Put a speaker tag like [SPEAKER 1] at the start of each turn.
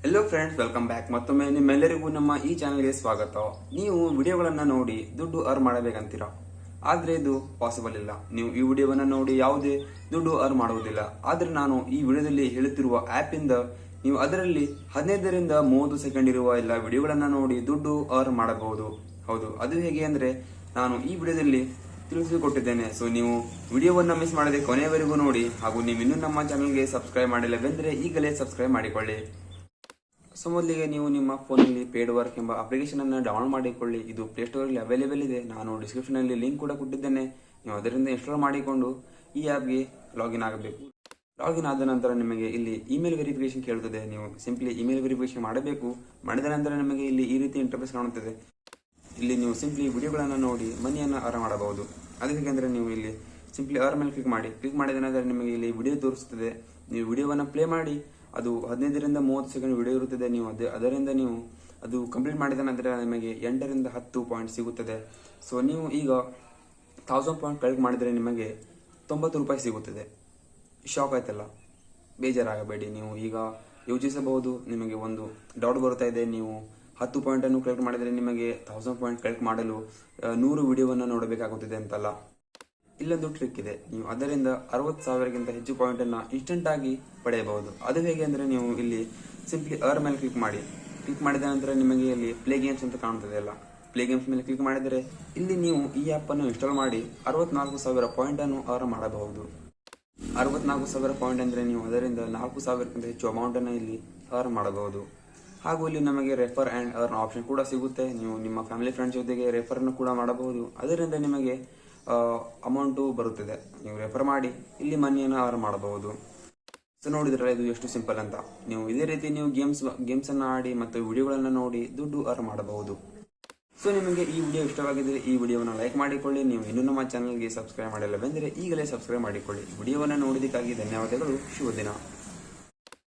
[SPEAKER 1] Hello friends, welcome back. ಮತ್ತೊಮ್ಮೆ ನಿಮ್ಮೆಲ್ಲರಿಗೂ ನಮ್ಮ ಈ ಚಾನಲ್ಗೆ ಸ್ವಾಗತ. ನೀವು ವಿಡಿಯೋಗಳನ್ನು ನೋಡಿ ದುಡ್ಡು ಅರ್ನ್ ಮಾಡಬೇಕಂತೀರಾ, ಆದ್ರೆ ಇದು ಪಾಸಿಬಲ್ ಇಲ್ಲ. ನೀವು ಈ ವಿಡಿಯೋವನ್ನು ನೋಡಿ ಯಾವುದೇ ದುಡ್ಡು ಅರ್ನ್ ಮಾಡುವುದಿಲ್ಲ. ಆದ್ರೆ ನಾನು ಈ ವಿಡಿಯೋದಲ್ಲಿ ಹೇಳುತ್ತಿರುವ ಆಪ್ ಇಂದ ನೀವು ಅದರಲ್ಲಿ 15ರಿಂದ 30 ಸೆಕೆಂಡ್ ಇರುವ ಎಲ್ಲ ವಿಡಿಯೋಗಳನ್ನ ನೋಡಿ ದುಡ್ಡು ಅರ್ನ್ ಮಾಡಬಹುದು. ಹೌದು, ಅದು ಹೇಗೆ ಅಂದ್ರೆ ನಾನು ಈ ವಿಡಿಯೋದಲ್ಲಿ ತಿಳಿಸಿಕೊಟ್ಟಿದ್ದೇನೆ. ಸೊ ನೀವು ವಿಡಿಯೋವನ್ನ ಮಿಸ್ ಮಾಡದೆ ಕೊನೆಯವರೆಗೂ ನೋಡಿ. ಹಾಗೂ ನೀವು ಇನ್ನೂ ನಮ್ಮ ಚಾನಲ್ಗೆ ಸಬ್ಸ್ಕ್ರೈಬ್ ಮಾಡಿಲ್ಲವೆಂದ್ರೆ ಈಗಲೇ ಸಬ್ಸ್ಕ್ರೈಬ್ ಮಾಡಿಕೊಳ್ಳಿ. ಸೊ ಮೊದಲಿಗೆ ನೀವು ನಿಮ್ಮ ಫೋನಲ್ಲಿ ಪೇಡ್ ವರ್ಕ್ ಎಂಬ ಅಪ್ಲಿಕೇಶನ್ ಅನ್ನು ಡೌನ್ಲೋಡ್ ಮಾಡಿಕೊಳ್ಳಿ. ಇದು ಪ್ಲೇಸ್ಟೋರ್ ಅಲ್ಲಿ ಅವೈಲೇಬಲ್ ಇದೆ. ನಾನು ಡಿಸ್ಕ್ರಿಪ್ಷನ್ ಅಲ್ಲಿ ಲಿಂಕ್ ಕೂಡ ಕೊಟ್ಟಿದ್ದೇನೆ. ನೀವು ಅದರಿಂದ ಇನ್ಸ್ಟಾಲ್ ಮಾಡಿಕೊಂಡು ಈ ಆಪ್ಗೆ ಲಾಗಿನ್ ಆಗಬೇಕು. ಲಾಗಿನ್ ಆದ ನಂತರ ನಿಮಗೆ ಇಲ್ಲಿ ಇಮೇಲ್ ವೆರಿಫಿಕೇಶನ್ ಕೇಳುತ್ತದೆ. ನೀವು ಸಿಂಪ್ಲಿ ಇಮೇಲ್ ವೆರಿಫಿಕೇಶನ್ ಮಾಡಬೇಕು. ಮಾಡಿದ ನಂತರ ನಿಮಗೆ ಇಲ್ಲಿ ಈ ರೀತಿ ಇಂಟರ್ಫೇಸ್ ಕಾಣುತ್ತದೆ. ಇಲ್ಲಿ ನೀವು ಸಿಂಪ್ಲಿ ವಿಡಿಯೋಗಳನ್ನು ನೋಡಿ ಮನಿಯನ್ನು ಅರ್ನ್ ಮಾಡಬಹುದು. ಅದು ಹೇಗೆಂದ್ರೆ ನೀವು ಇಲ್ಲಿ ಸಿಂಪ್ಲಿ ಅರ್ನ್ ಮೇಲೆ ಕ್ಲಿಕ್ ಮಾಡಿದ ನಂತರ ನಿಮಗೆ ಇಲ್ಲಿ ವಿಡಿಯೋ ತೋರಿಸುತ್ತದೆ. ನೀವು ವಿಡಿಯೋವನ್ನು ಪ್ಲೇ ಮಾಡಿ. ಅದು 15ರಿಂದ 30 ಸೆಕೆಂಡ್ ವಿಡಿಯೋ ಇರುತ್ತದೆ. ನೀವು ಅದರಿಂದ ನೀವು ಅದು ಕಂಪ್ಲೀಟ್ ಮಾಡಿದ ನಂತರ ನಿಮಗೆ 8ರಿಂದ 10 ಪಾಯಿಂಟ್ ಸಿಗುತ್ತದೆ. ಸೊ ನೀವು ಈಗ 1000 ಪಾಯಿಂಟ್ ಕಲೆಕ್ಟ್ ಮಾಡಿದರೆ ನಿಮಗೆ 90 ರೂಪಾಯಿ ಸಿಗುತ್ತದೆ. ಶಾಕ್ ಆಯ್ತಲ್ಲ, ಬೇಜಾರಾಗಬೇಡಿ. ನೀವು ಈಗ ಯೋಚಿಸಬಹುದು, ನಿಮಗೆ ಒಂದು ಡೌಟ್ ಬರ್ತಾ ಇದೆ. ನೀವು 10 ಪಾಯಿಂಟ್ ಅನ್ನು ಕಲೆಕ್ಟ್ ಮಾಡಿದರೆ ನಿಮಗೆ 1000 ಪಾಯಿಂಟ್ ಕಲೆಕ್ಟ್ ಮಾಡಲು 100 ವಿಡಿಯೋವನ್ನು ನೋಡಬೇಕಾಗುತ್ತದೆ ಅಂತಲ್ಲ. ಇಲ್ಲೊಂದು ಟ್ರಿಕ್ ಇದೆ. ನೀವು ಅದರಿಂದ 60,000ಗಿಂತ ಹೆಚ್ಚು ಪಾಯಿಂಟ್ ಅನ್ನ ಇನ್ಸ್ಟೆಂಟ್ ಆಗಿ ಪಡೆಯಬಹುದು. ಅದು ಹೇಗೆ ಅಂದ್ರೆ ನೀವು ಇಲ್ಲಿ ಸಿಂಪ್ಲಿ ಅರ್ನ್ ಮೇಲೆ ಕ್ಲಿಕ್ ಮಾಡಿದ ನಂತರ ನಿಮಗೆ ಇಲ್ಲಿ ಪ್ಲೇ ಗೇಮ್ಸ್ ಅಂತ ಕಾಣುತ್ತದೆ ಅಲ್ಲ. ಪ್ಲೇ ಗೇಮ್ಸ್ ಮೇಲೆ ಕ್ಲಿಕ್ ಮಾಡಿದರೆ ಇಲ್ಲಿ ನೀವು ಈ ಆಪ್ ಅನ್ನು ಇನ್ಸ್ಟಾಲ್ ಮಾಡಿ 64,000 ಪಾಯಿಂಟ್ ಅನ್ನು ಅರ್ನ್ ಮಾಡಬಹುದು. 64,000 ಪಾಯಿಂಟ್ ಅಂದ್ರೆ ನೀವು ಅದರಿಂದ 4,000ಕ್ಕಿಂತ ಹೆಚ್ಚು ಅಮೌಂಟ್ ಅನ್ನು ಇಲ್ಲಿ ಅರ್ನ್ ಮಾಡಬಹುದು. ಹಾಗೂ ಇಲ್ಲಿ ನಮಗೆ ರೆಫರ್ ಅಂಡ್ ಅರ್ನ್ ಆಪ್ಷನ್ ಕೂಡ ಸಿಗುತ್ತೆ. ನೀವು ನಿಮ್ಮ ಫ್ಯಾಮಿಲಿ ಫ್ರೆಂಡ್ಸ್ ಜೊತೆಗೆ ರೆಫರ್ ಅನ್ನು ಕೂಡ ಮಾಡಬಹುದು. ಅದರಿಂದ ನಿಮಗೆ ಅಮೌಂಟು ಬರುತ್ತದೆ. ನೀವು ರೆಫರ್ ಮಾಡಿ ಇಲ್ಲಿ ಮನಿಯನ್ನು ಅರ್ನ್ ಮಾಡಬಹುದು. ಸೊ ನೋಡಿದ್ರಲ್ಲ, ಇದು ಎಷ್ಟು ಸಿಂಪಲ್ ಅಂತ. ನೀವು ಇದೇ ರೀತಿ ನೀವು ಗೇಮ್ಸ್ ಅನ್ನು ಆಡಿ ಮತ್ತು ವಿಡಿಯೋಗಳನ್ನು ನೋಡಿ ದುಡ್ಡು ಅರ್ನ್ ಮಾಡಬಹುದು. ಸೊ ನಿಮಗೆ ಈ ವಿಡಿಯೋ ಇಷ್ಟವಾಗಿದ್ದರೆ ಈ ವಿಡಿಯೋವನ್ನು ಲೈಕ್ ಮಾಡಿಕೊಳ್ಳಿ. ನೀವು ಇನ್ನೂ ನಮ್ಮ ಚಾನಲ್ಗೆ ಸಬ್ಸ್ಕ್ರೈಬ್ ಮಾಡಿಲ್ಲವೆಂದರೆ ಈಗಲೇ ಸಬ್ಸ್ಕ್ರೈಬ್ ಮಾಡಿಕೊಳ್ಳಿ. ವಿಡಿಯೋವನ್ನು ನೋಡಿದ್ದಕ್ಕಾಗಿ ಧನ್ಯವಾದಗಳು. ಶುಭ ದಿನ.